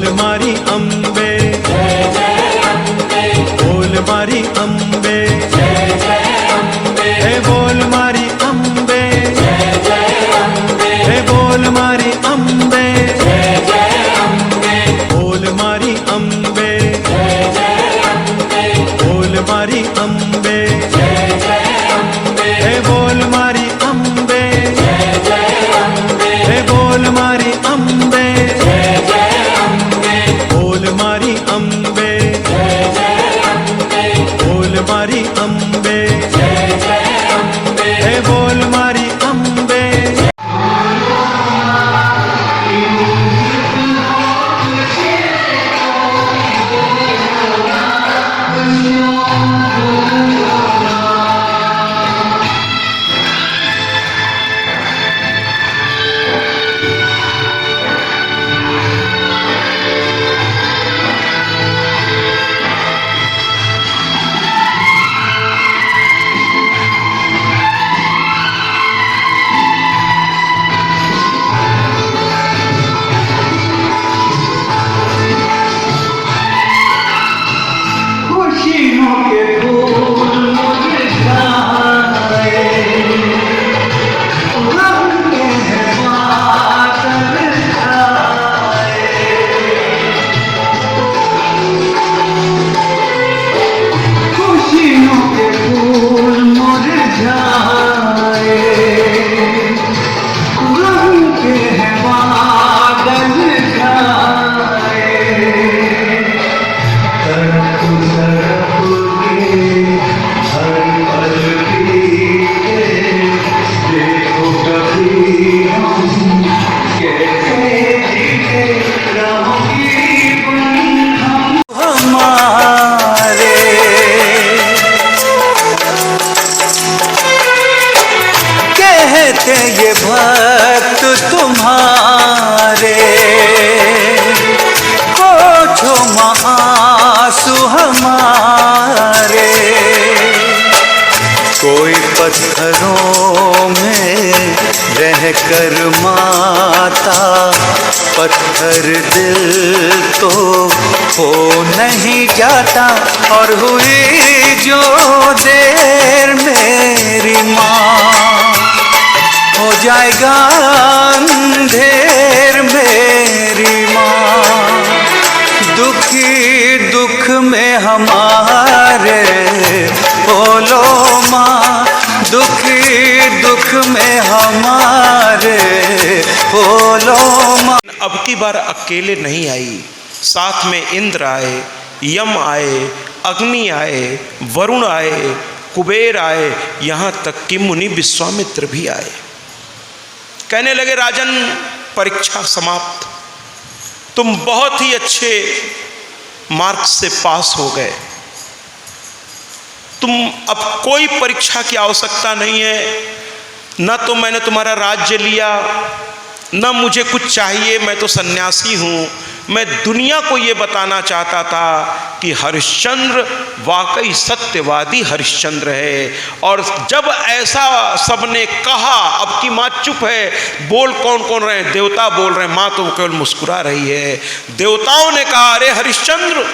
बोल मारी अम्बे, जय जय अम्बे, बोल मारी अम्बे, जय जय अम्बे, हे बोल मारी अम्बे, जय जय अम्बे, हे बोल मारी अम्बे, जय जय अम्बे, बोल मारी अम्बे, जय जय अम्बे, बोल मारी अम्बे, जय जय अम्बे, हे बोल मारी अम्बे, जय जय अम्बे, हे बोल मारी अम्बे, जय जय अम्बे, बोल मारी अम्बे, जय जय अम्बे, बोल मारी अम्बे, जय जय अम्बे, हे बोल मारी अम्बे। खुशियों के फूल मुरझाए, रंग है बादल छाए। खुशियों के फूल मुरझाए, रंग है बादल छाए। तड़प तड़प के हर पल बीते, देखो कभी हम कैसे जीते, रहोगी हम हमारे। कहते ये भक्त तुम्हारे, पोछो आंसू हमारे। कोई पत्थरों में रहकर माता, पत्थर दिल तो हो नहीं जाता। और हुई जो देर मेरी माँ, हो जाएगा अंधेर मेरी माँ। दुखी दुख में हमारे बोलो माँ, दुखी दुख में हमारे बोलो माँ। अब की बार अकेले नहीं आई, साथ में इंद्र आए, यम आए, अग्नि आए, वरुण आए, कुबेर आए, यहाँ तक कि मुनि विश्वामित्र भी आए। कहने लगे राजन, परीक्षा समाप्त, तुम बहुत ही अच्छे मार्क्स से पास हो गए, तुम अब कोई परीक्षा की आवश्यकता नहीं है। न तो मैंने तुम्हारा राज्य लिया, न मुझे कुछ चाहिए, मैं तो सन्यासी हूँ। मैं दुनिया को ये बताना चाहता था कि हरिश्चंद्र वाकई सत्यवादी हरिश्चंद्र है। और जब ऐसा सबने कहा, अब की माँ चुप है, बोल कौन कौन रहे हैं? देवता बोल रहे हैं, माँ तो केवल मुस्कुरा रही है। देवताओं ने कहा, अरे हरिश्चंद्र,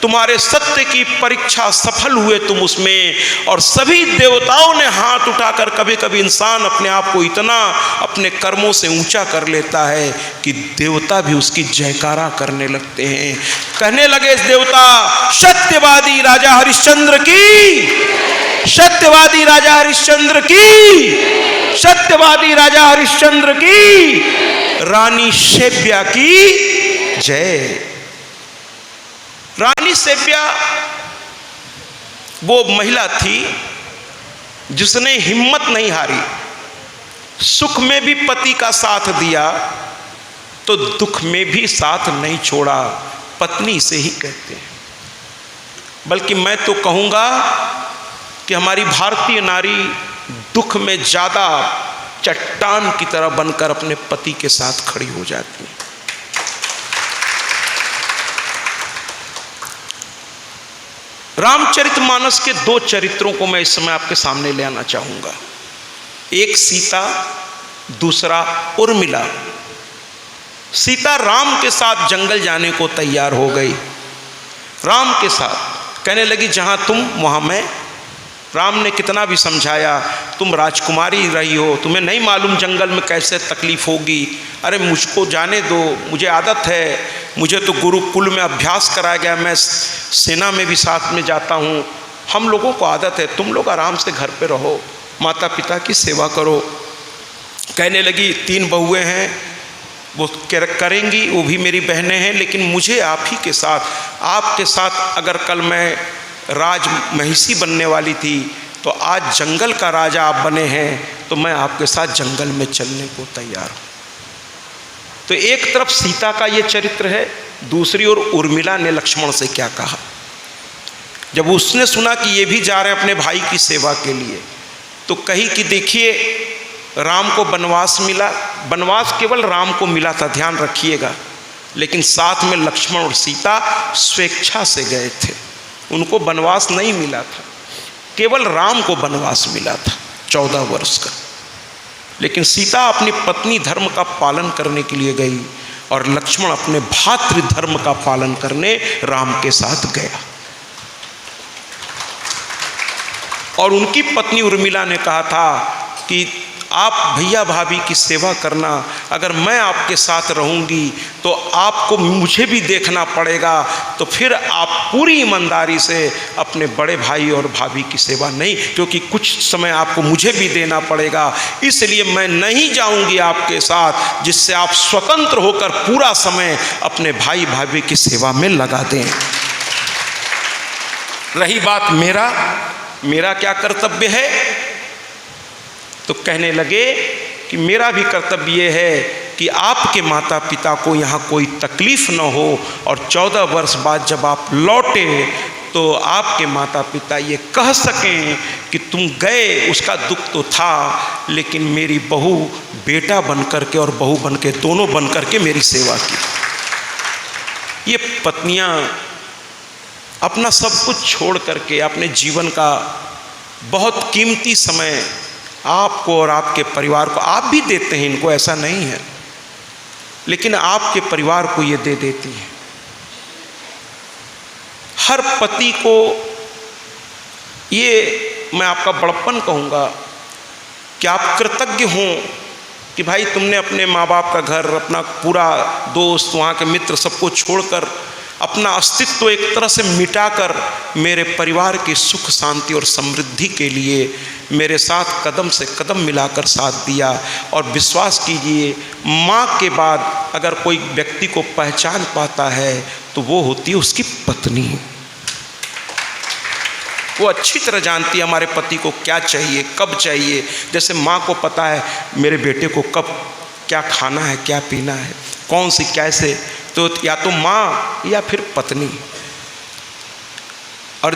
तुम्हारे सत्य की परीक्षा सफल हुए तुम उसमें। और सभी देवताओं ने हाथ उठाकर, कभी कभी इंसान अपने आप को इतना अपने कर्मों से ऊंचा कर लेता है कि देवता भी उसकी जयकारा करने लगते हैं। कहने लगे देवता, सत्यवादी राजा हरिश्चंद्र की, सत्यवादी राजा हरिश्चंद्र की, सत्यवादी राजा हरिश्चंद्र की, रानी शैब्या की जय। रानी शैब्या वो महिला थी जिसने हिम्मत नहीं हारी, सुख में भी पति का साथ दिया तो दुख में भी साथ नहीं छोड़ा। पत्नी से ही कहते हैं। बल्कि मैं तो कहूँगा कि हमारी भारतीय नारी दुख में ज़्यादा चट्टान की तरह बनकर अपने पति के साथ खड़ी हो जाती है। रामचरितमानस के दो चरित्रों को मैं इस समय आपके सामने ले आना चाहूँगा। एक सीता, दूसरा उर्मिला। सीता राम के साथ जंगल जाने को तैयार हो गई। राम के साथ कहने लगी जहाँ तुम वहाँ मैं। राम ने कितना भी समझाया, तुम राजकुमारी रही हो, तुम्हें नहीं मालूम जंगल में कैसे तकलीफ़ होगी। अरे मुझको जाने दो, मुझे आदत है, मुझे तो गुरुकुल में अभ्यास कराया गया, मैं सेना में भी साथ में जाता हूँ, हम लोगों को आदत है, तुम लोग आराम से घर पे रहो, माता पिता की सेवा करो। कहने लगी 3 बहुएं हैं, वो करेंगी, वो भी मेरी बहनें हैं, लेकिन मुझे आप ही के साथ, आपके साथ अगर कल मैं राज महिषी बनने वाली थी तो आज जंगल का राजा आप बने हैं, तो मैं आपके साथ जंगल में चलने को तैयार हूँ। तो एक तरफ सीता का ये चरित्र है, दूसरी ओर उर्मिला ने लक्ष्मण से क्या कहा। जब उसने सुना कि ये भी जा रहे हैं अपने भाई की सेवा के लिए, तो कही कि देखिए राम को वनवास मिला, वनवास केवल राम को मिला था, ध्यान रखिएगा, लेकिन साथ में लक्ष्मण और सीता स्वेच्छा से गए थे, उनको वनवास नहीं मिला था, केवल राम को वनवास मिला था 14 वर्ष का। लेकिन सीता अपनी पत्नी धर्म का पालन करने के लिए गई और लक्ष्मण अपने भातृ धर्म का पालन करने राम के साथ गया। और उनकी पत्नी उर्मिला ने कहा था कि आप भैया भाभी की सेवा करना, अगर मैं आपके साथ रहूँगी तो आपको मुझे भी देखना पड़ेगा, तो फिर आप पूरी ईमानदारी से अपने बड़े भाई और भाभी की सेवा नहीं, क्योंकि कुछ समय आपको मुझे भी देना पड़ेगा, इसलिए मैं नहीं जाऊँगी आपके साथ, जिससे आप स्वतंत्र होकर पूरा समय अपने भाई भाभी की सेवा में लगा दें। रही बात मेरा क्या कर्तव्य है, तो कहने लगे कि मेरा भी कर्तव्य है कि आपके माता पिता को यहाँ कोई तकलीफ़ न हो, और 14 वर्ष बाद जब आप लौटे तो आपके माता पिता ये कह सकें कि तुम गए, उसका दुख तो था, लेकिन मेरी बहू बेटा बन कर के और बहू बन के दोनों बन कर के मेरी सेवा की। ये पत्नियाँ अपना सब कुछ छोड़ करके अपने जीवन का बहुत कीमती समय आपको और आपके परिवार को, आप भी देते हैं इनको, ऐसा नहीं है, लेकिन आपके परिवार को ये दे देती हैं। हर पति को ये मैं आपका बड़प्पन कहूँगा कि आप कृतज्ञ हों कि भाई तुमने अपने माँ बाप का घर, अपना पूरा दोस्त, वहाँ के मित्र सबको छोड़कर, अपना अस्तित्व एक तरह से मिटाकर मेरे परिवार की सुख शांति और समृद्धि के लिए मेरे साथ कदम से कदम मिलाकर साथ दिया। और विश्वास कीजिए, माँ के बाद अगर कोई व्यक्ति को पहचान पाता है तो वो होती है उसकी पत्नी। वो अच्छी तरह जानती है हमारे पति को क्या चाहिए, कब चाहिए। जैसे माँ को पता है मेरे बेटे को कब क्या खाना है, क्या पीना है, कौन सी कैसे, तो या तो माँ या फिर पत्नी। और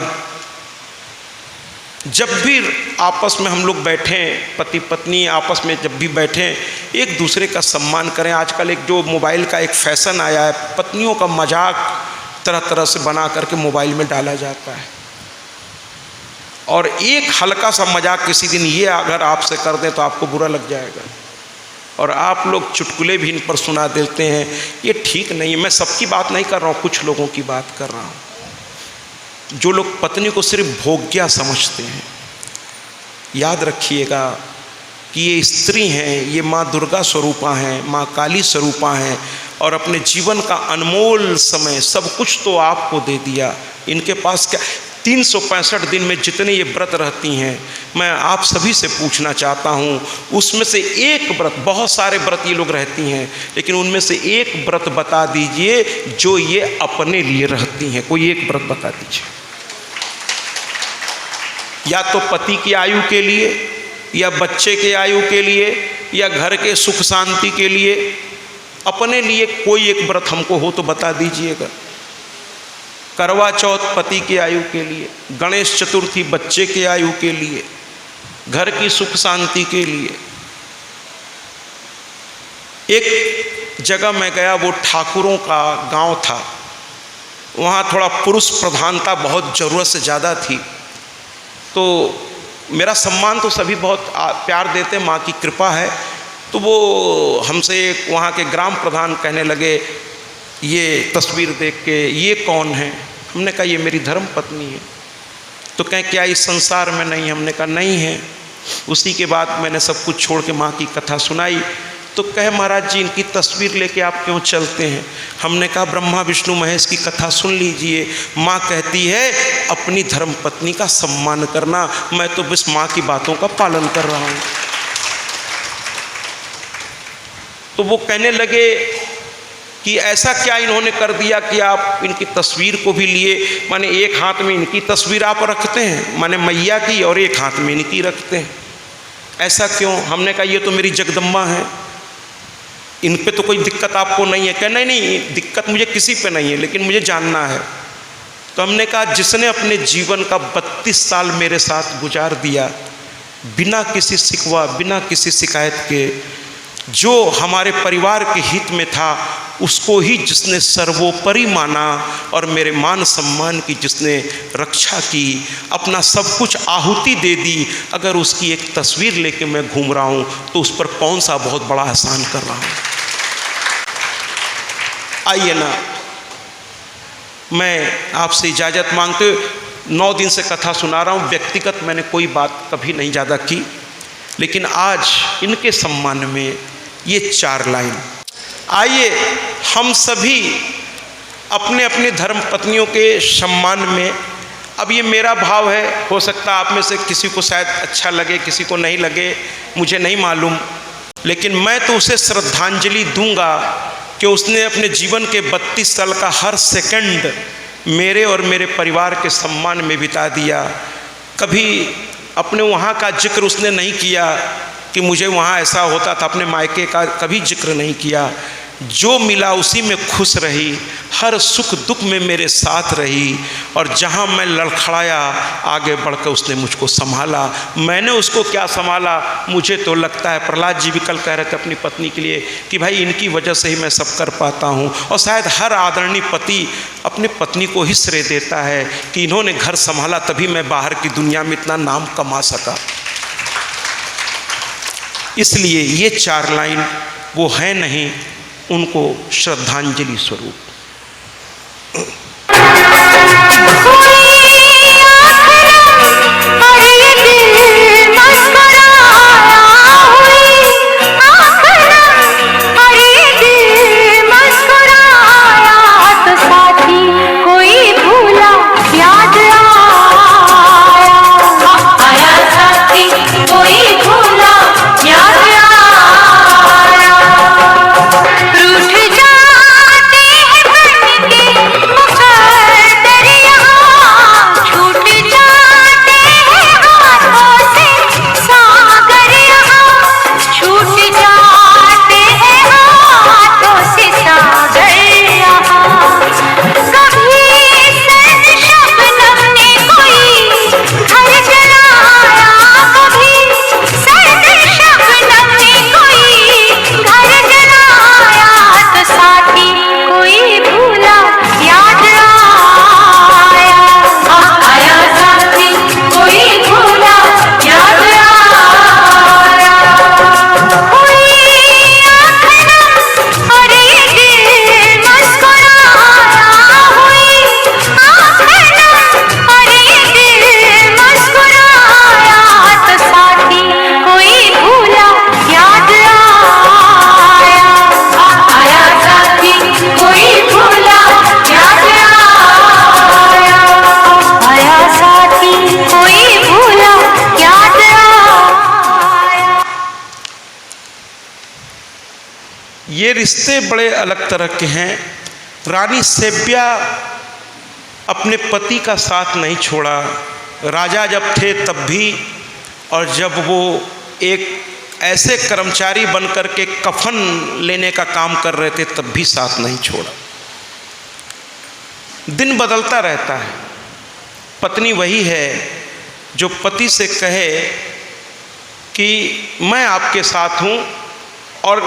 जब भी आपस में हम लोग बैठें, पति पत्नी आपस में जब भी बैठें, एक दूसरे का सम्मान करें। आजकल एक जो मोबाइल का एक फैशन आया है, पत्नियों का मजाक तरह तरह से बना करके मोबाइल में डाला जाता है, और एक हल्का सा मजाक किसी दिन ये अगर आपसे कर दें तो आपको बुरा लग जाएगा, और आप लोग चुटकुले भी इन पर सुना देते हैं। ये ठीक नहीं है। मैं सबकी बात नहीं कर रहा हूँ, कुछ लोगों की बात कर रहा हूँ जो लोग पत्नी को सिर्फ भोग्या समझते हैं। याद रखिएगा कि ये स्त्री हैं, ये माँ दुर्गा स्वरूपा हैं, माँ काली स्वरूपा हैं, और अपने जीवन का अनमोल समय सब कुछ तो आपको दे दिया। इनके पास क्या 365 दिन में जितने ये व्रत रहती हैं, मैं आप सभी से पूछना चाहता हूँ, उसमें से एक व्रत, बहुत सारे व्रत ये लोग रहती हैं, लेकिन उनमें से एक व्रत बता दीजिए जो ये अपने लिए रहती हैं। कोई एक व्रत बता दीजिए, या तो पति की आयु के लिए, या बच्चे के आयु के लिए, या घर के सुख शांति के लिए। अपने लिए कोई एक व्रत हमको हो तो बता दीजिएगा। करवा चौथ पति की आयु के लिए, गणेश चतुर्थी बच्चे के आयु के लिए, घर की सुख शांति के लिए। एक जगह मैं गया, वो ठाकुरों का गांव था, वहाँ थोड़ा पुरुष प्रधानता बहुत ज़रूरत से ज़्यादा थी, तो मेरा सम्मान तो सभी बहुत प्यार देते, माँ की कृपा है, तो वो हमसे वहाँ के ग्राम प्रधान कहने लगे ये तस्वीर देख के, ये कौन है? हमने कहा ये मेरी धर्म पत्नी है। तो कहें क्या इस संसार में नहीं? हमने कहा नहीं है। उसी के बाद मैंने सब कुछ छोड़ के माँ की कथा सुनाई। तो कहे महाराज जी इनकी तस्वीर लेके आप क्यों चलते हैं? हमने कहा ब्रह्मा विष्णु महेश की कथा सुन लीजिए। माँ कहती है अपनी धर्म पत्नी का सम्मान करना, मैं तो बस माँ की बातों का पालन कर रहा हूँ। तो वो कहने लगे कि ऐसा क्या इन्होंने कर दिया कि आप इनकी तस्वीर को भी लिए, माने एक हाथ में इनकी तस्वीर आप रखते हैं, माने मैया की, और एक हाथ में इनकी रखते हैं, ऐसा क्यों? हमने कहा ये तो मेरी जगदम्बा है, इन पे तो कोई दिक्कत आपको नहीं है? क्या नहीं नहीं, दिक्कत मुझे किसी पे नहीं है, लेकिन मुझे जानना है। तो हमने कहा जिसने अपने जीवन का 32 साल मेरे साथ गुजार दिया बिना किसी शिकवा, बिना किसी शिकायत के, जो हमारे परिवार के हित में था, उसको ही जिसने सर्वोपरि माना और मेरे मान सम्मान की जिसने रक्षा की, अपना सब कुछ आहुति दे दी, अगर उसकी एक तस्वीर लेके मैं घूम रहा हूँ तो उस पर कौन सा बहुत बड़ा एहसान कर रहा हूँ। आइए ना, मैं आपसे इजाज़त मांगते हुए 9 दिन से कथा सुना रहा हूँ। व्यक्तिगत मैंने कोई बात कभी नहीं ज़्यादा की, लेकिन आज इनके सम्मान में ये 4 लाइन। आइए हम सभी अपने अपने धर्म पत्नियों के सम्मान में, अब ये मेरा भाव है, हो सकता है आप में से किसी को शायद अच्छा लगे, किसी को नहीं लगे, मुझे नहीं मालूम, लेकिन मैं तो उसे श्रद्धांजलि दूंगा कि उसने अपने जीवन के 32 साल का हर सेकंड मेरे और मेरे परिवार के सम्मान में बिता दिया। कभी अपने वहाँ का जिक्र उसने नहीं किया कि मुझे वहाँ ऐसा होता था, अपने मायके का कभी जिक्र नहीं किया। जो मिला उसी में खुश रही, हर सुख दुख में मेरे साथ रही, और जहाँ मैं लड़खड़ाया आगे बढ़कर उसने मुझको संभाला। मैंने उसको क्या संभाला? मुझे तो लगता है, प्रहलाद जी भी कल कह रहे थे अपनी पत्नी के लिए कि भाई इनकी वजह से ही मैं सब कर पाता हूँ। और शायद हर आदरणीय पति अपनी पत्नी को ही श्रेय देता है कि इन्होंने घर संभाला, तभी मैं बाहर की दुनिया में इतना नाम कमा सका। इसलिए ये 4 लाइन वो है नहीं, उनको श्रद्धांजलि स्वरूप। ये रिश्ते बड़े अलग तरह के हैं। रानी सेव्या अपने पति का साथ नहीं छोड़ा, राजा जब थे तब भी, और जब वो एक ऐसे कर्मचारी बनकर के कफन लेने का काम कर रहे थे तब भी साथ नहीं छोड़ा। दिन बदलता रहता है। पत्नी वही है जो पति से कहे कि मैं आपके साथ हूँ, और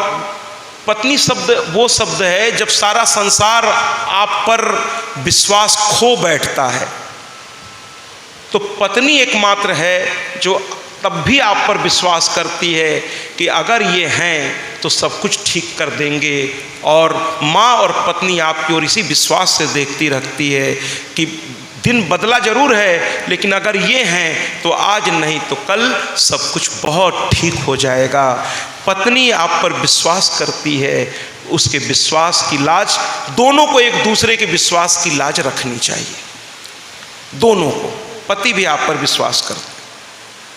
पत्नी शब्द वो शब्द है जब सारा संसार आप पर विश्वास खो बैठता है, तो पत्नी एकमात्र है जो तब भी आप पर विश्वास करती है कि अगर ये हैं तो सब कुछ ठीक कर देंगे। और माँ और पत्नी आपकी ओर इसी विश्वास से देखती रहती है कि दिन बदला जरूर है, लेकिन अगर ये हैं तो आज नहीं तो कल सब कुछ बहुत ठीक हो जाएगा। पत्नी आप पर विश्वास करती है, उसके विश्वास की लाज, दोनों को एक दूसरे के विश्वास की लाज रखनी चाहिए। दोनों को, पति भी आप पर विश्वास करते हैं।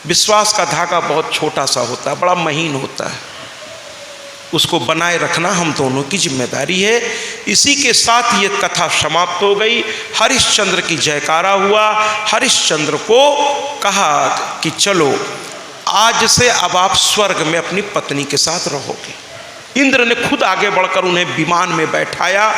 विश्वास का धागा बहुत छोटा सा होता है, बड़ा महीन होता है, उसको बनाए रखना हम दोनों की जिम्मेदारी है। इसी के साथ ये कथा समाप्त हो गई। हरिश्चंद्र की जयकारा हुआ। हरिश्चंद्र को कहा कि चलो आज से अब आप स्वर्ग में अपनी पत्नी के साथ रहोगे। इंद्र ने खुद आगे बढ़कर उन्हें विमान में बैठाया।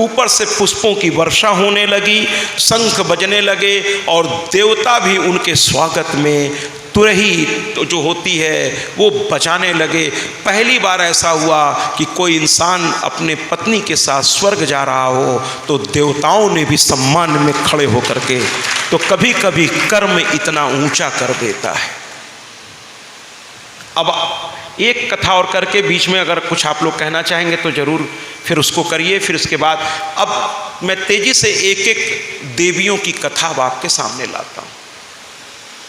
ऊपर से पुष्पों की वर्षा होने लगी, शंख बजने लगे और देवता भी उनके स्वागत में तुरही तो जो होती है वो बजाने लगे। पहली बार ऐसा हुआ कि कोई इंसान अपने पत्नी के साथ स्वर्ग जा रहा हो तो देवताओं ने भी सम्मान में खड़े होकर के, तो कभी कभी कर्म इतना ऊंचा कर देता है। अब एक कथा और करके बीच में अगर कुछ आप लोग कहना चाहेंगे तो ज़रूर फिर उसको करिए। फिर उसके बाद अब मैं तेजी से एक एक देवियों की कथा अब आपके सामने लाता हूँ।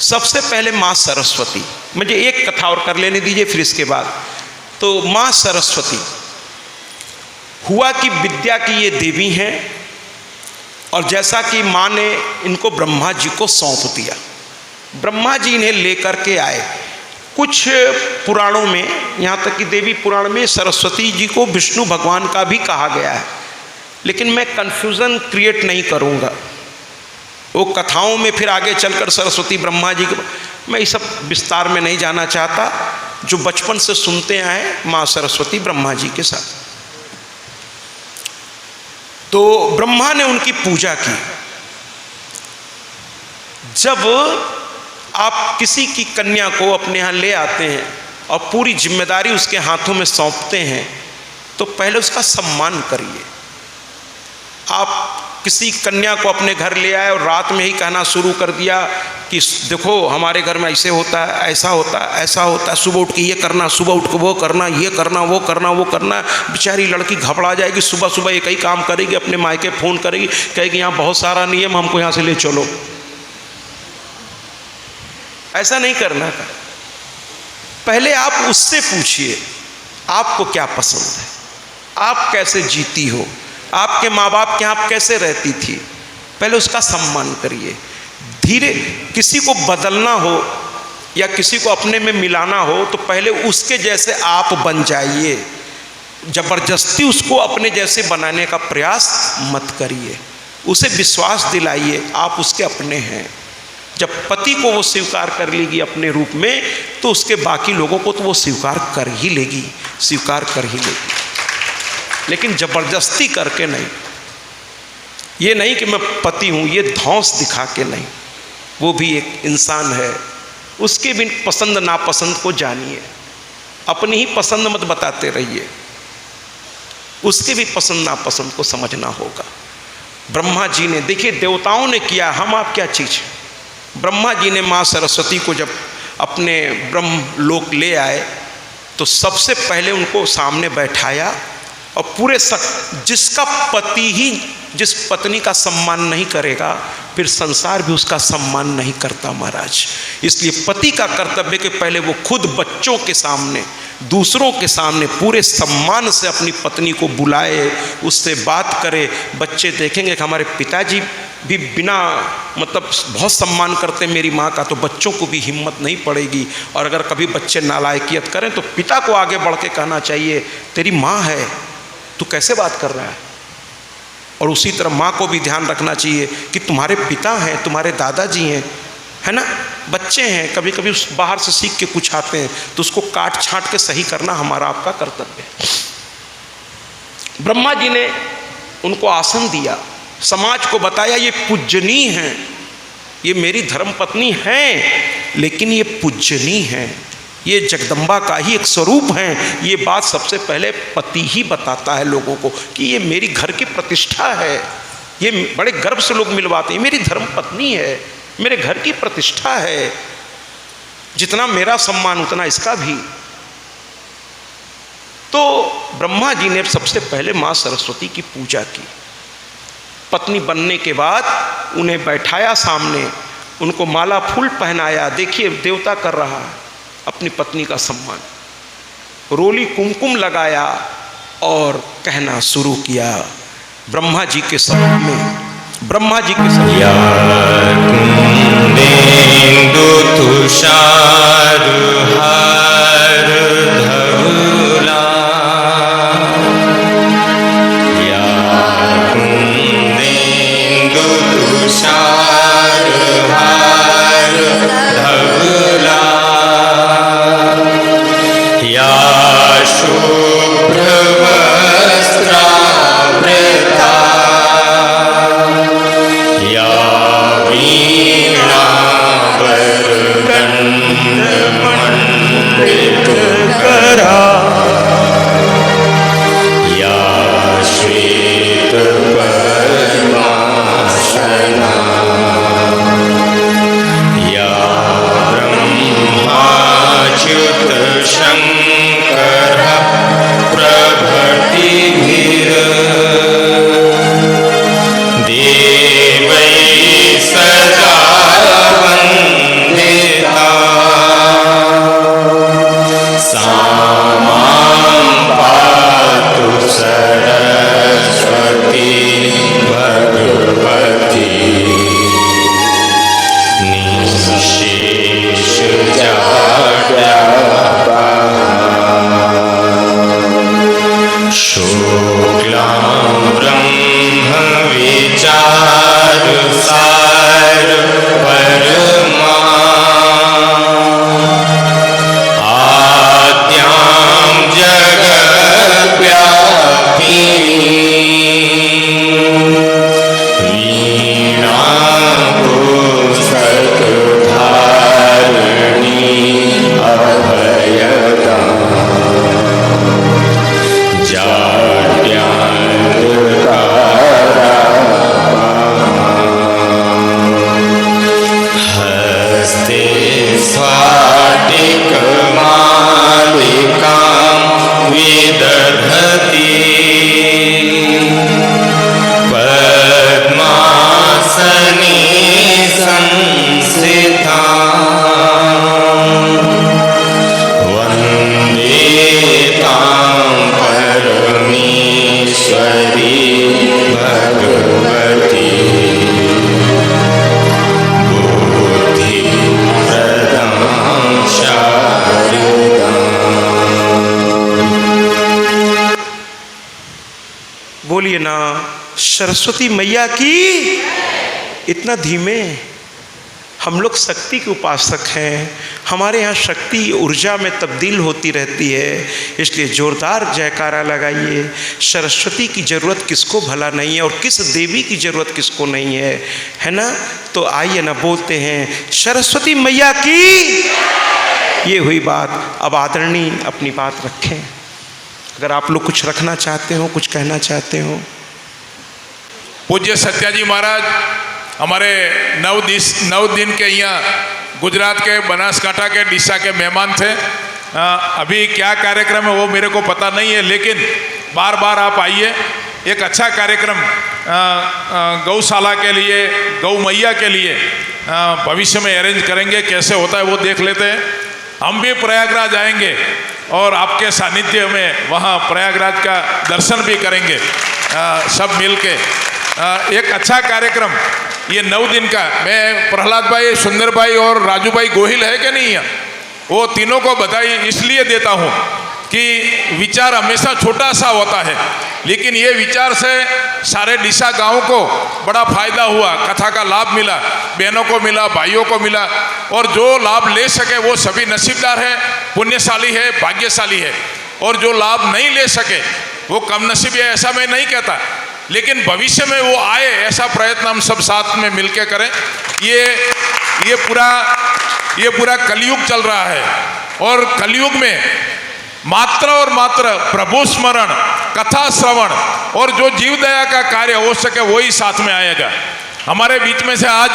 सबसे पहले माँ सरस्वती, मुझे एक कथा और कर लेने दीजिए फिर इसके बाद। तो माँ सरस्वती हुआ कि विद्या की ये देवी हैं और जैसा कि माँ ने इनको ब्रह्मा जी को सौंप दिया, ब्रह्मा जी इन्हें लेकर के आए। कुछ पुराणों में, यहाँ तक कि देवी पुराण में सरस्वती जी को विष्णु भगवान का भी कहा गया है, लेकिन मैं कन्फ्यूज़न क्रिएट नहीं करूँगा। वो कथाओं में फिर आगे चलकर सरस्वती ब्रह्मा जी को, मैं इस सब विस्तार में नहीं जाना चाहता। जो बचपन से सुनते आए माँ सरस्वती ब्रह्मा जी के साथ, तो ब्रह्मा ने उनकी पूजा की। जब आप किसी की कन्या को अपने यहाँ ले आते हैं और पूरी जिम्मेदारी उसके हाथों में सौंपते हैं तो पहले उसका सम्मान करिए। आप किसी कन्या को अपने घर ले आए और रात में ही कहना शुरू कर दिया कि देखो हमारे घर में ऐसे होता है, ऐसा होता है, ऐसा होता है, सुबह उठ के ये करना, सुबह उठ के वो करना, ये करना, वो करना, वो करना। बेचारी लड़की घबरा जाएगी, सुबह सुबह एक ही काम करेगी, अपने मायके फ़ोन करेगी, कहेगी यहाँ बहुत सारा नियम, हमको यहाँ से ले चलो। ऐसा नहीं करना था। पहले आप उससे पूछिए आपको क्या पसंद है, आप कैसे जीती हो, आपके माँ बाप के यहाँ आप कैसे रहती थी, पहले उसका सम्मान करिए। धीरे किसी को बदलना हो या किसी को अपने में मिलाना हो तो पहले उसके जैसे आप बन जाइए। जबरदस्ती उसको अपने जैसे बनाने का प्रयास मत करिए। उसे विश्वास दिलाइए आप उसके अपने हैं। जब पति को वो स्वीकार कर लेगी अपने रूप में तो उसके बाकी लोगों को तो वो स्वीकार कर ही लेगी, स्वीकार कर ही लेगी, लेकिन जबरदस्ती करके नहीं। ये नहीं कि मैं पति हूँ, ये धौंस दिखा के नहीं। वो भी एक इंसान है, उसके भी पसंद नापसंद को जानिए। अपनी ही पसंद मत बताते रहिए, उसके भी पसंद नापसंद को समझना होगा। ब्रह्मा जी ने, देखिए देवताओं ने किया, हम आप क्या चीज़। ब्रह्मा जी ने माँ सरस्वती को जब अपने ब्रह्म लोक ले आए तो सबसे पहले उनको सामने बैठाया और पूरे जिसका पति ही जिस पत्नी का सम्मान नहीं करेगा फिर संसार भी उसका सम्मान नहीं करता महाराज। इसलिए पति का कर्तव्य कि पहले वो खुद बच्चों के सामने, दूसरों के सामने पूरे सम्मान से अपनी पत्नी को बुलाए, उससे बात करे। बच्चे देखेंगे कि हमारे पिताजी भी बिना मतलब बहुत सम्मान करते मेरी माँ का, तो बच्चों को भी हिम्मत नहीं पड़ेगी। और अगर कभी बच्चे नालायकियत करें तो पिता को आगे बढ़ के कहना चाहिए तेरी माँ है, तू कैसे बात कर रहा है। और उसी तरह माँ को भी ध्यान रखना चाहिए कि तुम्हारे पिता हैं, तुम्हारे दादाजी हैं, है ना। बच्चे हैं, कभी कभी उस बाहर से सीख के कुछ आते हैं तो उसको काट छांट के सही करना हमारा आपका कर्तव्य है। ब्रह्मा जी ने उनको आसन दिया, समाज को बताया ये पूजनीय हैं, ये मेरी धर्मपत्नी हैं, लेकिन ये पूजनीय हैं, ये जगदम्बा का ही एक स्वरूप हैं। ये बात सबसे पहले पति ही बताता है लोगों को कि ये मेरी घर की प्रतिष्ठा है। ये बड़े गर्व से लोग मिलवाते हैं, मेरी धर्मपत्नी है, मेरे घर की प्रतिष्ठा है। जितना मेरा सम्मान उतना इसका भी। तो ब्रह्मा जी ने सबसे पहले माँ सरस्वती की पूजा की। पत्नी बनने के बाद उन्हें बैठाया सामने, उनको माला फूल पहनाया। देखिए देवता कर रहा है अपनी पत्नी का सम्मान। रोली कुमकुम लगाया और कहना शुरू किया ब्रह्मा जी के शब्द में, ब्रह्मा जी के शब्द। कुंदेन्दु तुषार हार धवला, या कुंदेन्दु तुषार हार धवला, या शुभ्र वस्त्रावृता, या वीणा वरदंड मंडित करा, या श्वेत पद्मासना, या ब्रह्माच्युत शंकर प्रभृतिभिर देवै सदा वन्दिता, सा मां पातु सरस्वती भगवती, निःशेष जाड्यापहा, शुक्लां ब्रह्म विचार सार परमा, आद्यां जगद्व्यापिनी, वीणा पुस्तकधारिणी अभयदा, हस्ते स्फाटिकमालिकां विदधति, पद्मासने संस्थितां, वन्दे तां परमेश्वरी भगवती, बुद्धिप्रदां शारदां। बोलिए ना सरस्वती मैया की। इतना धीमे, हम लोग शक्ति के उपासक हैं, हमारे यहाँ शक्ति ऊर्जा में तब्दील होती रहती है, इसलिए जोरदार जयकारा लगाइए। सरस्वती की ज़रूरत किसको भला नहीं है और किस देवी की ज़रूरत किसको नहीं है ना। तो आइए ना बोलते हैं सरस्वती मैया की। ये हुई बात। अब आदरणीय अपनी बात रखें। अगर आप लोग कुछ रखना चाहते हो, कुछ कहना चाहते हो। पूज्य सत्याजी महाराज हमारे 9 दिन के यहाँ गुजरात के बनासकांठा के डीसा के मेहमान थे। अभी क्या कार्यक्रम है वो मेरे को पता नहीं है, लेकिन बार बार आप आइए। एक अच्छा कार्यक्रम गौशाला के लिए, गौ मैया के लिए भविष्य में अरेंज करेंगे। कैसे होता है वो देख लेते हैं। हम भी प्रयागराज आएंगे और आपके सानिध्य में वहाँ प्रयागराज का दर्शन भी करेंगे सब मिल के। एक अच्छा कार्यक्रम ये 9 दिन का। मैं प्रहलाद भाई, सुंदर भाई और राजू भाई गोहिल है कि नहीं है, वो तीनों को बधाई इसलिए देता हूँ कि विचार हमेशा छोटा सा होता है, लेकिन ये विचार से सारे डीसा गांव को बड़ा फायदा हुआ। कथा का लाभ मिला, बहनों को मिला, भाइयों को मिला, और जो लाभ ले सके वो सभी नसीबदार है, पुण्यशाली है, भाग्यशाली है। और जो लाभ नहीं ले सके वो कम नसीब है, ऐसा मैं नहीं कहता, लेकिन भविष्य में वो आए ऐसा प्रयत्न हम सब साथ में मिलकर करें। ये पूरा कलयुग चल रहा है, और कलयुग में मात्र और मात्र प्रभु स्मरण, कथा श्रवण और जो जीव दया का कार्य हो सके वही साथ में आएगा। हमारे बीच में से आज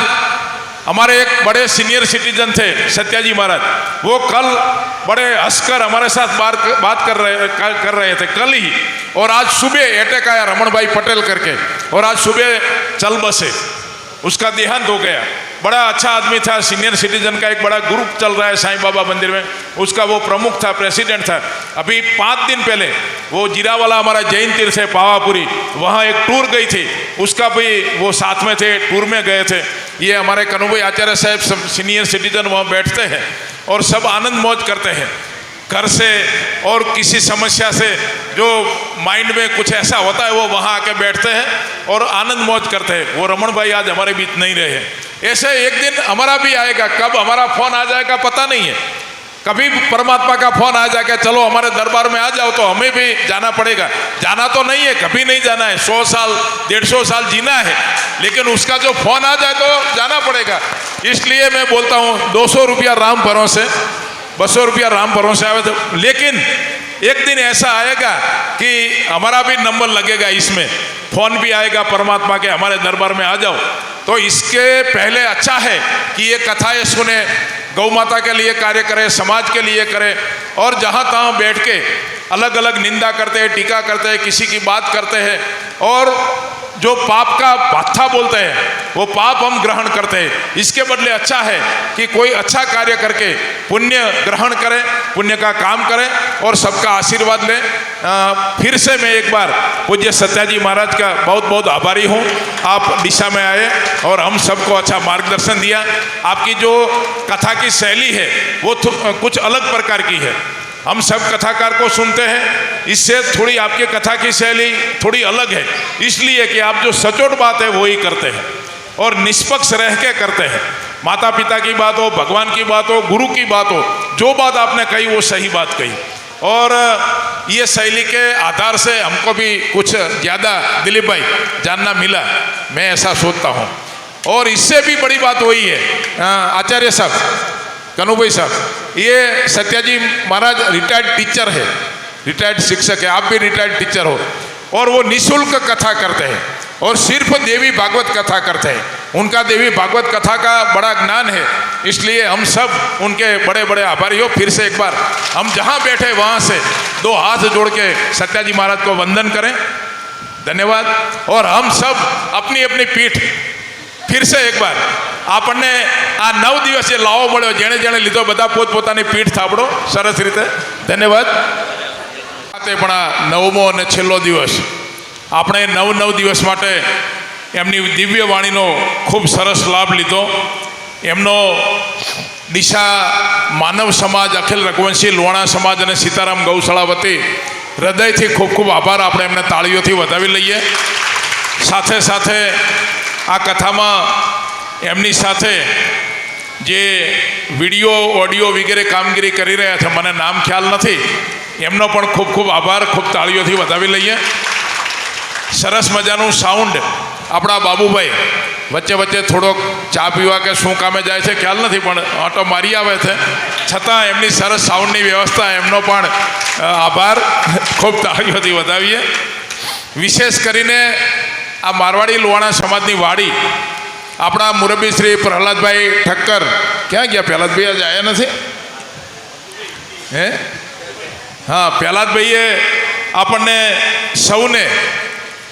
हमारे एक बड़े सीनियर सिटीजन थे सत्याजी महाराज, वो कल बड़े हंसकर हमारे साथ बात कर रहे थे कल ही, और आज सुबह अटैक आया रमन भाई पटेल करके, और आज सुबह चल बसे, उसका देहांत हो गया। बड़ा अच्छा आदमी था, सीनियर सिटीजन का एक बड़ा ग्रुप चल रहा है साईं बाबा मंदिर में, उसका वो प्रमुख था, प्रेसिडेंट था। अभी 5 दिन पहले वो जीरावाला हमारा जैन तीर्थ है पावापुरी, वहाँ एक टूर गई थी, उसका भी वो साथ में थे, टूर में गए थे। ये हमारे कन्हूभाई आचार्य साहब सब सीनियर सिटीजन वहाँ बैठते हैं और सब आनंद मौज करते हैं। घर से और किसी समस्या से जो माइंड में कुछ ऐसा होता है वो वहाँ आके बैठते हैं और आनंद मौज करते हैं। वो रमन भाई आज हमारे बीच नहीं रहे। ऐसे एक दिन हमारा भी आएगा, कब हमारा फोन आ जाएगा पता नहीं है। कभी परमात्मा का फोन आ जाएगा, चलो हमारे दरबार में आ जाओ, तो हमें भी जाना पड़ेगा। जाना तो नहीं है, कभी नहीं जाना है, 100 साल 150 साल जीना है, लेकिन उसका जो फोन आ जाए तो जाना पड़ेगा। इसलिए मैं बोलता हूँ 200 रुपया राम परों से, 200 रुपया राम परों से आवे, तो लेकिन एक दिन ऐसा आएगा कि हमारा भी नंबर लगेगा, इसमें फोन भी आएगा परमात्मा के, हमारे दरबार में आ जाओ। तो इसके पहले अच्छा है कि ये कथाएं सुने, गौ माता के लिए कार्य करें, समाज के लिए करें, और जहाँ तहाँ बैठ के अलग अलग निंदा करते हैं, टीका करते हैं, किसी की बात करते हैं, और जो पाप का भत्था बोलते हैं वो पाप हम ग्रहण करते हैं। इसके बदले अच्छा है कि कोई अच्छा कार्य करके पुण्य ग्रहण करें, पुण्य का काम करें और सबका आशीर्वाद लें। फिर से मैं एक बार पूज्य सत्याजी महाराज का बहुत बहुत आभारी हूँ। आप दिशा में आए और हम सबको अच्छा मार्गदर्शन दिया। आपकी जो कथा की शैली है वो कुछ अलग प्रकार की है। हम सब कथाकार को सुनते हैं, इससे थोड़ी आपकी कथा की शैली थोड़ी अलग है, इसलिए कि आप जो सचोट बात है वो ही करते हैं और निष्पक्ष रह के करते हैं। माता पिता की बात हो, भगवान की बात हो, गुरु की बात हो, जो बात आपने कही वो सही बात कही। और ये शैली के आधार से हमको भी कुछ ज़्यादा दिलीप भाई जानना मिला, मैं ऐसा सोचता हूँ। और इससे भी बड़ी बात वही है आचार्य साहब, कन्हूभाई साहब, ये सत्याजी महाराज रिटायर्ड टीचर है, रिटायर्ड शिक्षक है, आप भी रिटायर्ड टीचर हो, और वो निःशुल्क कथा करते हैं और सिर्फ देवी भागवत कथा करते हैं। उनका देवी भागवत कथा का बड़ा ज्ञान है, इसलिए हम सब उनके बड़े बड़े आभारी हो। फिर से एक बार हम जहाँ बैठे वहाँ से 2 हाथ जोड़ के सत्याजी महाराज को वंदन करें, धन्यवाद। और हम सब अपनी अपनी पीठ फिर से एक बार આપણને આ 9 દિવસે લાવો મળ્યો, જેણે જેણે લીધો બધા પોતપોતાની પીઠ થાબડો સરસ રીતે, ધન્યવાદ। પણ આ 9મો અને છેલ્લો દિવસ, આપણે 9 દિવસ માટે એમની દિવ્ય વાણીનો ખૂબ સરસ લાભ લીધો। એમનો દિશા માનવ સમાજ, અખિલ રઘુવંશી લોણા સમાજ અને સીતારામ ગૌશાળા વતી હૃદયથી ખૂબ ખૂબ આભાર આપણે એમને તાળીઓથી વધાવી લઈએ। સાથે સાથે આ કથામાં એમની સાથે જે વિડીયો ઓડિયો વગેરે કામગીરી કરી રહ્યા છે, મને નામ ખ્યાલ નથી, એમનો પણ ખૂબ ખૂબ આભાર, ખૂબ તાળીઓથી વધાવી લઈએ। સરસ મજાનું સાઉન્ડ આપણા બાબુભાઈ વચ્ચે વચ્ચે થોડોક ચા પીવા કે શું કામે જાય છે ખ્યાલ નથી, પણ ઓટો મારી આવે છે, છતાં એમની સરસ સાઉન્ડની વ્યવસ્થા, એમનો પણ આભાર, ખૂબ તાળીઓથી વધાવીએ। વિશેષ કરીને આ મારવાડી લોહાણા સમાજની વાડી, આપણા મુરબ્બી શ્રી પ્રહલાદભાઈ ઠક્કર, ક્યાં ગયા પ્રહલાદભાઈ? आज આયા નથી હે? હા, પ્રહલાદભાઈએ આપણને સૌને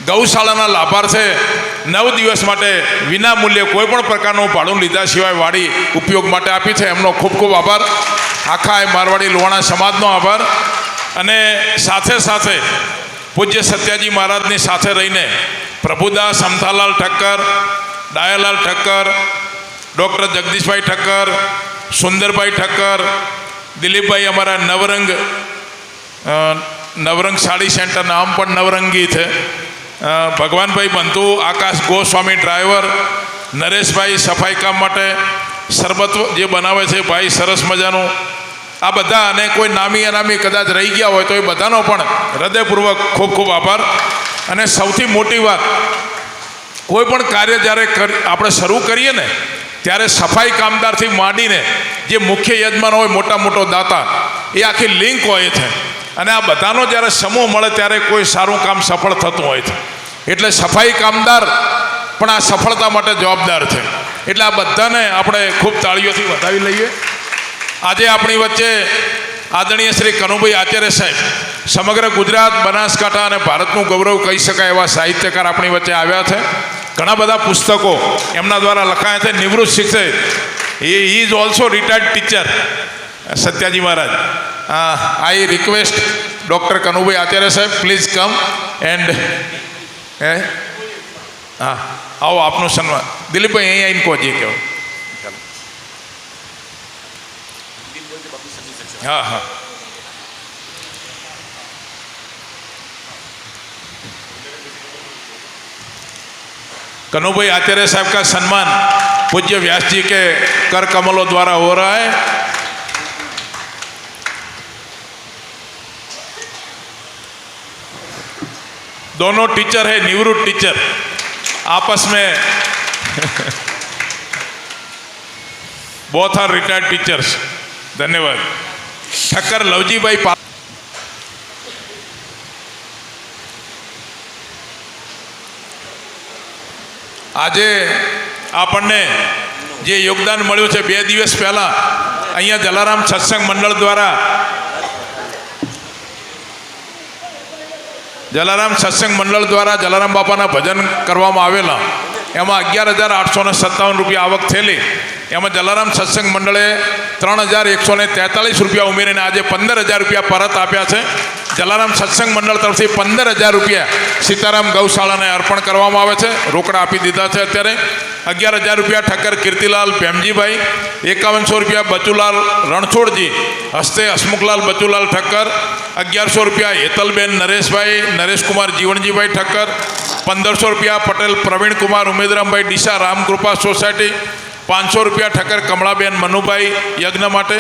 ગૌશાળાના લાભાર્થે 9 દિવસ માટે વિના મૂલ્યે કોઈ પણ પ્રકારનું ભાડું લીધા સિવાય વાડી ઉપયોગ માટે આપી છે, એમનો ખૂબ ખૂબ આભાર। આખા મારવાડી લોહાણા સમાજનો આભાર। અને સાથે સાથે પૂજ્ય સત્યાજી મહારાજની સાથે રહીને પ્રભુદાસ અમથાલાલ ઠક્કર, ડાયાલાલ ઠક્કર, ડૉક્ટર જગદીશભાઈ ઠક્કર, સુંદરભાઈ ઠક્કર, દિલીપભાઈ અમારા નવરંગ સાડી સેન્ટર, નામ પણ નવરંગી છે, ભગવાનભાઈ બંધુ, આકાશ ગોસ્વામી ડ્રાઈવર, નરેશભાઈ સફાઈ કામ માટે, શરબત જે બનાવે છે ભાઈ સરસ મજાનું, આ બધા, અને કોઈ નામી અનામી કદાચ રહી ગયા હોય તો એ બધાનો પણ હૃદયપૂર્વક ખૂબ ખૂબ આભાર। અને સૌથી મોટી વાત, કોઈ પણ કાર્ય જ્યારે આપણે શરૂ કરીએ ને ત્યારે સફાઈ કામદારથી માંડીને જે મુખ્ય યજમાન હોય, મોટા મોટો દાતા, એ આખી લિંક હોય છે, અને આ બધાનો જ્યારે સમૂહ મળે ત્યારે કોઈ સારું કામ સફળ થતું હોય છે। એટલે સફાઈ કામદાર પણ આ સફળતા માટે જવાબદાર છે। એટલે આ બધાને આપણે ખૂબ તાળીઓથી વધાવી લઈએ. આજે આપણી વચ્ચે આદરણીય શ્રી કનુભાઈ આચાર્ય સાહેબ, સમગ્ર ગુજરાત, બનાસકાંઠા અને ભારતનું ગૌરવ કહી શકાય એવા સાહિત્યકાર આપણી વચ્ચે આવ્યા છે. ઘણા બધા પુસ્તકો એમના દ્વારા લખાયા છે. નિવૃત્ત શિક્ષક, he is also retired teacher, Satyaji Maharaj. I request doctor Kanubhai Acharya Saheb, please come and હા આવો, આપનું સન્માન. દિલીપભાઈ અહીં આવીને કહો જે કહો. हाँ हाँ कनुभाई आचार्य साहब का सम्मान पूज्य व्यास जी के कर कमलों द्वारा हो रहा है. दोनों टीचर है, निवृत्त टीचर, आपस में बोथ आर रिटायर्ड टीचर्स. धन्यवाद. ठक्कर लवजी भाई આજે આપણને જે યોગદાન મળ્યું છે, 2 દિવસ પહેલા અહીંયા જલારામ સત્સંગ મંડળ દ્વારા જલારામ બાપાના ભજન કરવામાં આવેલા. એમાં 11,857 રૂપિયા આવક થયેલી. એમાં જલારામ સત્સંગ મંડળે 3,143 રૂપિયા ઉમેરીને આજે 15,000 રૂપિયા પરત આપ્યા છે. જલારામ સત્સંગ મંડળ તરફથી 15,000 રૂપિયા સીતારામ ગૌશાળાને અર્પણ કરવામાં આવે છે. રોકડા આપી દીધા છે. અત્યારે 11,000 રૂપિયા ઠક્કર કીર્તિલાલ ભેમજીભાઈ, 5100 રૂપિયા બચુલાલ રણછોડજી હસ્તે હસમુખલાલ બચુલાલ ઠક્કર, 1100 રૂપિયા હેતલબેન નરેશભાઈ નરેશકુમાર જીવણજીભાઈ ઠક્કર, 1500 રૂપિયા પટેલ પ્રવીણકુમાર ઉમેદરામભાઈ ડીસા રામકૃપા સોસાયટી, 500 રૂપિયા ઠક્કર કમળાબેન મનુભાઈ યજ્ઞ માટે,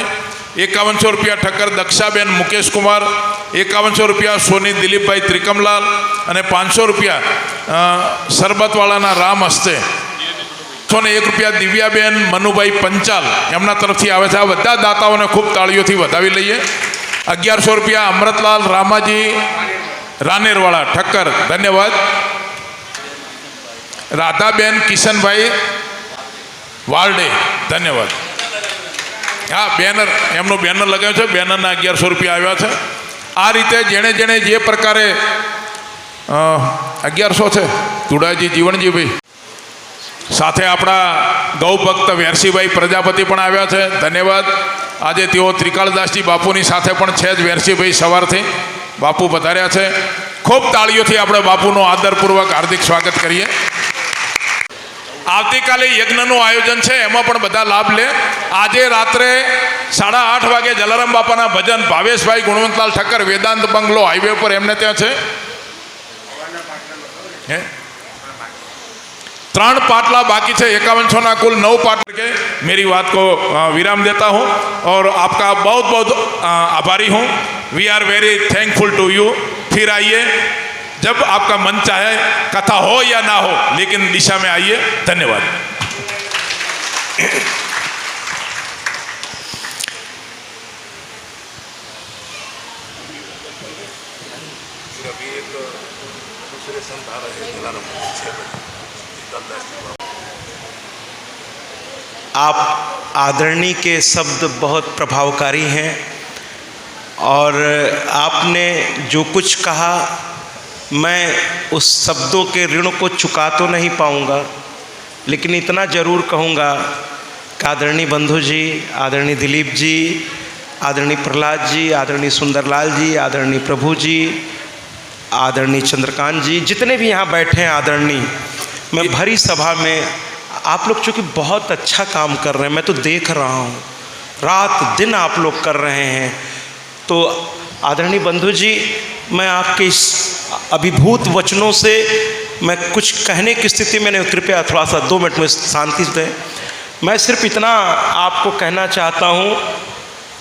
5100 રૂપિયા ઠક્કર દક્ષાબેન મુકેશકુમાર, 5100 રૂપિયા સોની દિલીપભાઈ ત્રિકમલાલ અને 500 રૂપિયા સરબતવાળાના રામ હસ્તે, 101 રૂપિયા દિવ્યાબેન મનુભાઈ પંચાલ એમના તરફથી આવે છે. આ બધા દાતાઓને ખૂબ તાળીઓથી વધાવી લઈએ. 1100 રૂપિયા અમૃતલાલ રામાજી રાનેરવાળા ઠક્કર, ધન્યવાદ. રાધાબેન કિશનભાઈ વાલડે, ધન્યવાદ. હા, બેનર, એમનું બેનર લગાવ્યું છે. બેનરના 1100 રૂપિયા આવ્યા છે. આ રીતે જેણે જેણે જે પ્રકારે 1100 છે. તુડાજી જીવણજીભાઈ સાથે આપણા ગૌભક્ત વેરસીભાઈ પ્રજાપતિ પણ આવ્યા છે, ધન્યવાદ. આજે તેઓ ત્રિકાળદાસજી બાપુની સાથે પણ છે જ. વેરસીભાઈ સવારથી બાપુ પધાર્યા છે. ખૂબ તાળીઓથી આપણે બાપુનું આદરપૂર્વક હાર્દિક સ્વાગત કરીએ. આવતીકાલે યજ્ઞનું આયોજન છે, એમાં પણ બધા લાભ લે. આજે રાત્રે 8:30 વાગે જલારામ બાપાના ભજન ભાવેશભાઈ ગુણવંતલાલ ઠક્કર વેદાંત બંગલો હાઈવે પર એમને ત્યાં છે. 3 पाटला बाकी है. 5100 ना कुल 9 पाटला के मेरी बात को विराम देता हूँ और आपका बहुत बहुत आभारी हूँ. We are very thankful to you. फिर आइए जब आपका मन चाहे, कथा हो या ना हो, लेकिन दिशा में आइए. धन्यवाद. आप आदरणीय के शब्द बहुत प्रभावकारी हैं और आपने जो कुछ कहा, मैं उस शब्दों के ऋण को चुका तो नहीं पाऊंगा, लेकिन इतना ज़रूर कहूँगा कि आदरणीय बंधु जी, आदरणीय दिलीप जी, आदरणीय प्रहलाद जी, आदरणीय सुंदरलाल जी, आदरणीय प्रभु जी, आदरणीय चंद्रकांत जी, जितने भी यहाँ बैठे हैं आदरणीय, मैं भरी सभा में आप लोग चूँकि बहुत अच्छा काम कर रहे हैं, मैं तो देख रहा हूँ, रात दिन आप लोग कर रहे हैं. तो आदरणीय बंधु जी, मैं आपके इस अभिभूत वचनों से मैं कुछ कहने की स्थिति में नहीं. कृपया थोड़ा सा 2 मिनट में शांति से. मैं सिर्फ इतना आपको कहना चाहता हूँ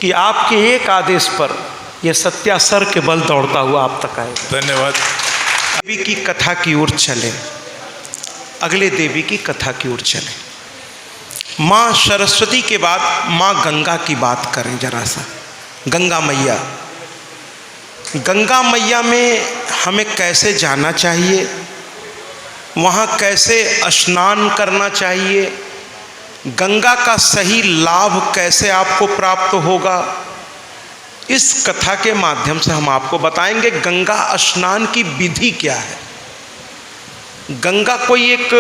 कि आपके एक आदेश पर यह सत्या सर के बल दौड़ता हुआ आप तक आए. धन्यवाद. देवी की कथा की ओर चले, अगले देवी की कथा की ओर चले. माँ सरस्वती के बाद माँ गंगा की बात करें जरा सा. गंगा मैया, गंगा मैया में हमें कैसे जाना चाहिए, वहाँ कैसे स्नान करना चाहिए, गंगा का सही लाभ कैसे आपको प्राप्त होगा, इस कथा के माध्यम से हम आपको बताएंगे। गंगा स्नान की विधि क्या है। गंगा कोई एक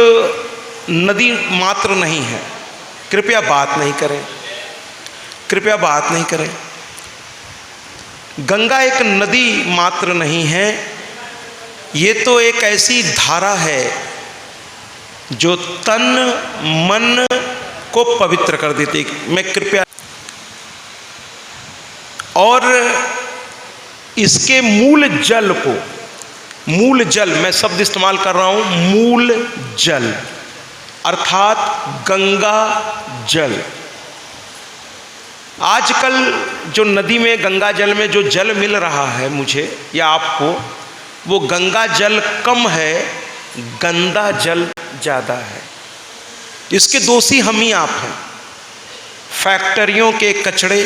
नदी मात्र नहीं है, कृपया बात नहीं करें, कृपया बात नहीं करें। गंगा एक नदी मात्र नहीं है, ये तो एक ऐसी धारा है जो तन मन को पवित्र कर देती है। मैं कृपया, और इसके मूल जल को, मूल जल, मैं शब्द इस्तेमाल कर रहा हूं, मूल जल अर्थात गंगा जल। आजकल जो नदी में गंगा जल में जो जल मिल रहा है मुझे या आपको, वो गंगा जल कम है, गंदा जल ज़्यादा है। इसके दोषी हम ही आप हैं। फैक्ट्रियों के कचड़े,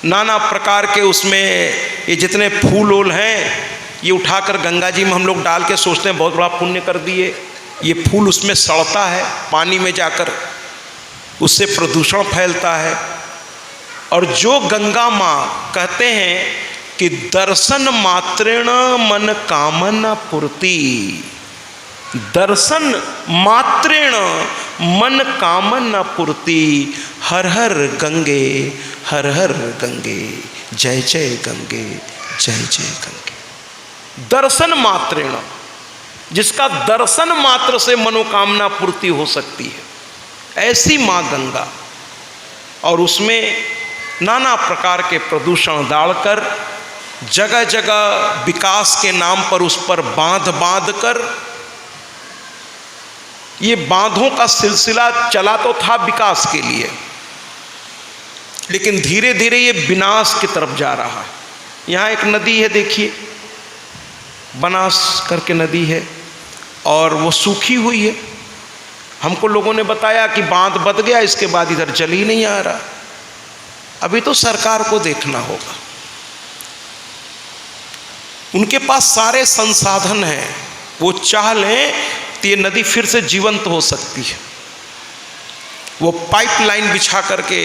नाना प्रकार के उसमें ये जितने फूल वूल हैं, ये उठाकर गंगा जी में हम लोग डाल के सोचते हैं बहुत बड़ा पुण्य कर दिए। ये फूल उसमें सड़ता है पानी में जाकर, उससे प्रदूषण फैलता है। और जो गंगा माँ कहते हैं कि दर्शन मात्रेण मन कामना पूर्ति, दर्शन मात्रेण मन कामना पूर्ति, हर हर गंगे, हर हर गंगे, जय जय गंगे, जय जय गंगे। दर्शन मात्रेण, जिसका दर्शन मात्र से मनोकामना पूर्ति हो सकती है, ऐसी माँ गंगा। और उसमें नाना प्रकार के प्रदूषण डालकर, जगह जगह विकास के नाम पर उस पर बांध बांध कर, ये बांधों का सिलसिला चला तो था विकास के लिए, लेकिन धीरे धीरे ये विनाश की तरफ जा रहा है। यहाँ एक नदी है, देखिए, बनास करके नदी है, और वो सूखी हुई है। हमको लोगों ने बताया कि बांध बंध गया, इसके बाद इधर जल ही नहीं आ रहा। अभी तो सरकार को देखना होगा, उनके पास सारे संसाधन हैं, वो चाह लें तो ये नदी फिर से जीवंत हो सकती है। वो पाइपलाइन बिछा करके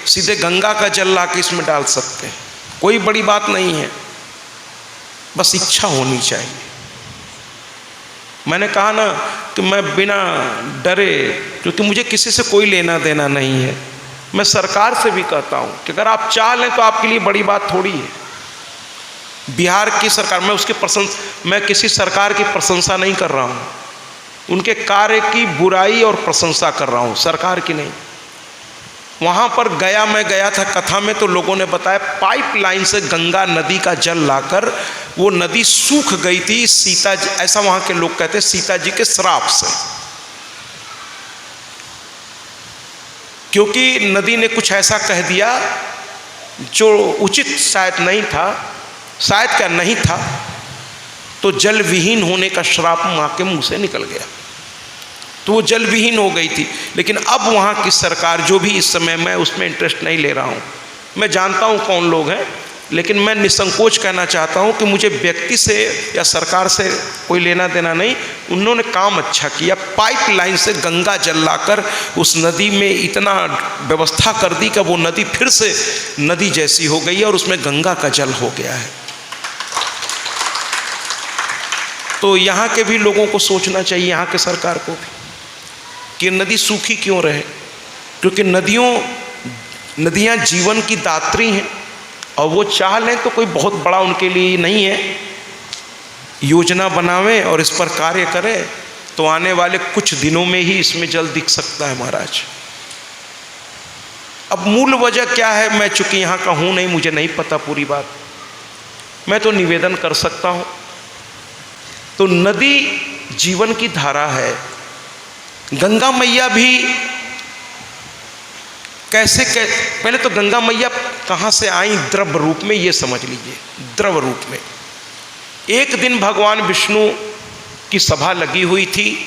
सीधे गंगा का जल ला के इसमें डाल सकते हैं, कोई बड़ी बात नहीं है, बस इच्छा होनी चाहिए। मैंने कहा ना कि मैं बिना डरे, क्योंकि मुझे किसी से कोई लेना देना नहीं है, मैं सरकार से भी कहता हूँ कि अगर आप चाह लें तो आपके लिए बड़ी बात थोड़ी है। बिहार की सरकार, मैं किसी सरकार की प्रशंसा नहीं कर रहा हूँ, उनके कार्य की बुराई और प्रशंसा कर रहा हूँ, सरकार की नहीं। वहाँ पर मैं गया था कथा में, तो लोगों ने बताया पाइपलाइन से गंगा नदी का जल लाकर वो नदी सूख गई थी, सीता जी, ऐसा वहाँ के लोग कहते हैं, सीता जी के श्राप से। क्योंकि नदी ने कुछ ऐसा कह दिया जो उचित शायद नहीं था, शायद क्या नहीं था, तो जल विहीन होने का श्राप माँ के मुंह से निकल गया, तो वो जल विहीन हो गई थी। लेकिन अब वहाँ की सरकार, जो भी इस समय, मैं उसमें इंटरेस्ट नहीं ले रहा हूँ, मैं जानता हूँ कौन लोग हैं, लेकिन मैं निसंकोच कहना चाहता हूँ कि मुझे व्यक्ति से या सरकार से कोई लेना देना नहीं। उन्होंने काम अच्छा किया, पाइपलाइन से गंगा जल लाकर उस नदी में इतना व्यवस्था कर दी कि वो नदी फिर से नदी जैसी हो गई है और उसमें गंगा का जल हो गया है। तो यहाँ के भी लोगों को सोचना चाहिए, यहाँ के सरकार को भी, कि नदी सूखी क्यों रहे, क्योंकि नदियाँ जीवन की दात्री हैं, और वो चाह लें तो कोई बहुत बड़ा उनके लिए नहीं है। योजना बनावें और इस पर कार्य करें तो आने वाले कुछ दिनों में ही इसमें जल दिख सकता है महाराज। अब मूल वजह क्या है, मैं चूंकि यहाँ का हूँ नहीं, मुझे नहीं पता पूरी बात, मैं तो निवेदन कर सकता हूँ। तो नदी जीवन की धारा है। गंगा मैया भी पहले तो गंगा मैया कहाँ से आई द्रव्य रूप में, ये समझ लीजिए, द्रव्य रूप में। एक दिन भगवान विष्णु की सभा लगी हुई थी,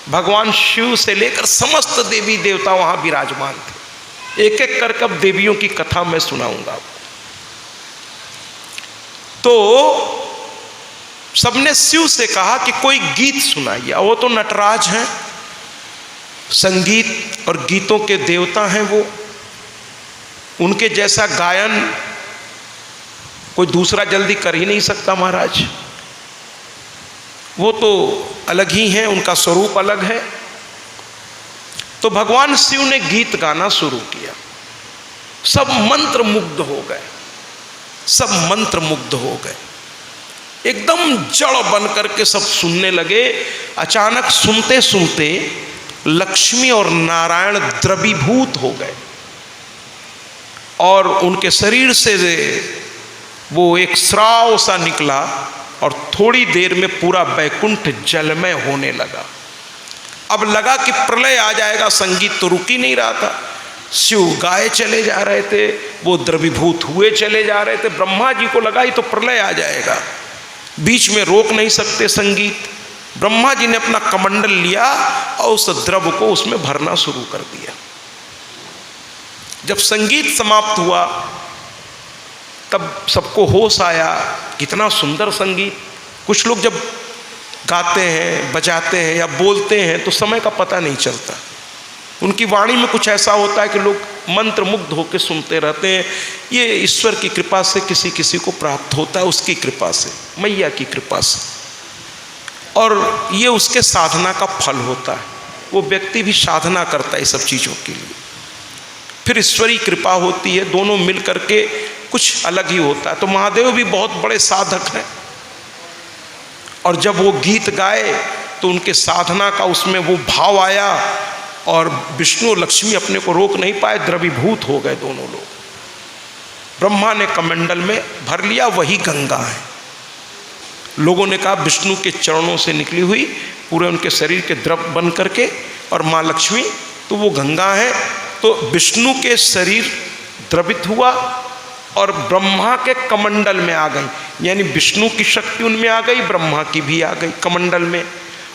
भगवान शिव से लेकर समस्त देवी देवता वहाँ विराजमान थे। एक एक करके अब देवियों की कथा मैं सुनाऊंगा। तो सबने शिव से कहा कि कोई गीत सुनाइए, वो तो नटराज हैं, संगीत और गीतों के देवता हैं वो। उनके जैसा गायन कोई दूसरा जल्दी कर ही नहीं सकता महाराज। वो तो अलग ही हैं, उनका स्वरूप अलग है। तो भगवान शिव ने गीत गाना शुरू किया। सब मंत्र मुग्ध हो गए, सब मंत्र मुग्ध हो गए, एकदम जड़ बन करके सब सुनने लगे। अचानक सुनते सुनते लक्ष्मी और नारायण द्रवीभूत हो गए और उनके शरीर से वो एक श्राव सा निकला और थोड़ी देर में पूरा बैकुंठ जलमय होने लगा। अब लगा कि प्रलय आ जाएगा, संगीत तो रुक ही नहीं रहा था। शिव गाए चले जा रहे थे, वो द्रवीभूत हुए चले जा रहे थे। ब्रह्मा जी को लगा ही तो प्रलय आ जाएगा, बीच में रोक नहीं सकते संगीत। ब्रह्मा जी ने अपना कमंडल लिया और उस द्रव को उसमें भरना शुरू कर दिया। जब संगीत समाप्त हुआ तब सबको होश आया, कितना सुंदर संगीत। कुछ लोग जब गाते हैं, बजाते हैं या बोलते हैं तो समय का पता नहीं चलता। उनकी वाणी में कुछ ऐसा होता है कि लोग मंत्र मुग्ध होकर सुनते रहते हैं। ये ईश्वर की कृपा से किसी किसी को प्राप्त होता है, उसकी कृपा से, मैया की कृपा से, और ये उसके साधना का फल होता है। वो व्यक्ति भी साधना करता है सब चीज़ों के लिए, फिर ईश्वरी कृपा होती है, दोनों मिल करके कुछ अलग ही होता है। तो महादेव भी बहुत बड़े साधक हैं और जब वो गीत गाए तो उनके साधना का उसमें वो भाव आया और विष्णु और लक्ष्मी अपने को रोक नहीं पाए, द्रवीभूत हो गए दोनों लोग। ब्रह्मा ने कमंडल में भर लिया, वही गंगा है। लोगों ने कहा विष्णु के चरणों से निकली हुई पूरे उनके शरीर के द्रव बन करके, और माँ लक्ष्मी तो वो गंगा है। तो विष्णु के शरीर द्रवित हुआ और ब्रह्मा के कमंडल में आ गई, यानी विष्णु की शक्ति उनमें आ गई, ब्रह्मा की भी आ गई कमंडल में।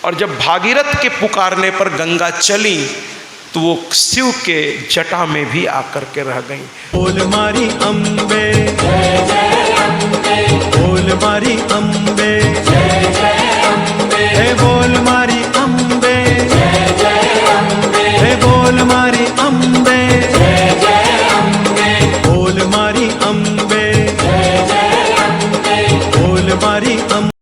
और जब भागीरथ के पुकारने पर गंगा चली तो वो शिव के जटा में भी आकर के रह गई। बोल मारी अम्बे, जय जय अम्बे, बोल मारी